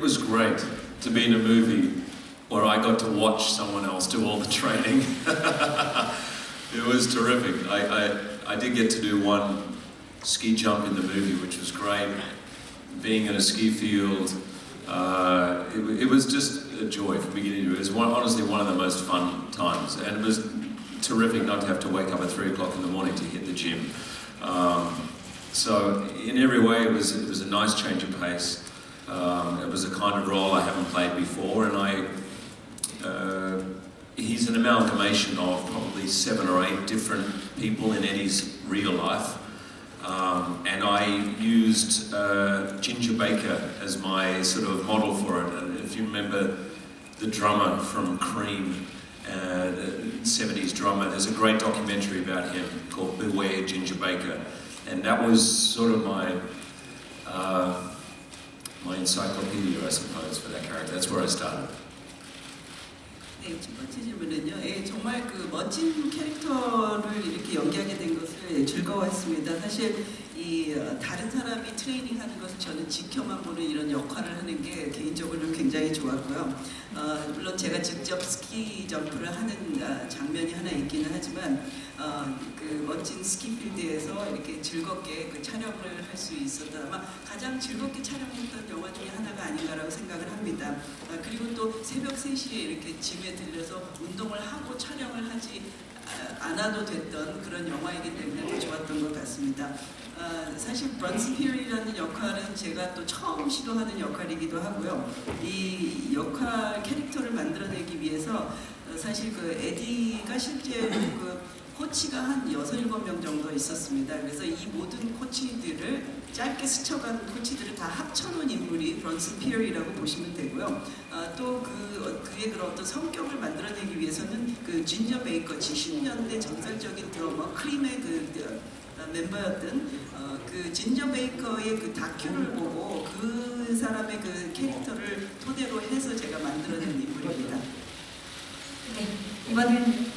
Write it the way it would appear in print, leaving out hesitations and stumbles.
was great to be in a movie where I got to watch someone else do all the training. It was terrific. I did get to do one ski jump in the movie, which was great. Being in a ski field, it was just a joy from beginning to end. It was honestly one of the most fun times, and it was terrific not to have to wake up at 3 o'clock in the morning to hit the gym. So in every way, it was a nice change of pace. It was a kind of role I haven't played before, and he's an amalgamation of probably 7 or 8 different people in Eddie's real life. And I used Ginger Baker as my sort of model for it. And if you remember the drummer from Cream, the 70s drummer, there's a great documentary about him called Beware Ginger Baker. And that was sort of my encyclopedia, I suppose, for that character. That's where I started. 네, 첫 번째 질문은요. 정말 그 멋진 캐릭터를 이렇게 연기하게 된 것을 즐거워했습니다. 사실 이 다른 사람이 트레이닝하는 것을 저는 지켜만 보는 이런 역할을 하는 게 개인적으로 굉장히 좋았고요. 물론 제가 직접 스키 점프를 하는 장면이 하나 있기는 하지만 그 멋진 스키 필드에서 이렇게 즐겁게 그 촬영을 할 수 있었다. 아마 가장 즐겁게 촬영했던 영화 중에 하나가 아닌가라고 생각을 합니다. 그리고 또 새벽 3시에 이렇게 짐에 들려서 운동을 하고 촬영을 하지 않아도 됐던 그런 영화이기 때문에 더 좋았던 것 같습니다. 사실 브런슨 피어리라는 역할은 제가 또 처음 시도하는 역할이기도 하고요. 이 역할 캐릭터를 만들어내기 위해서 사실 그 에디가 실제로 그 코치가 한 6, 7명 정도 있었습니다. 그래서 이 모든 코치들을 짧게 스쳐간 코치들을 다 합쳐놓은 인물이 브런슨 피어리라고 보시면 되고요. 또 그의 그런 어떤 성격을 만들어내기 위해서는 그 진저 베이커 70년대 전설적인 드러머 크림의 그 멤버였던 그 진저 베이커의 그 다큐를 보고 그 사람의 그 캐릭터를 토대로 해서 제가 만들어낸 인물입니다. 네, 이번엔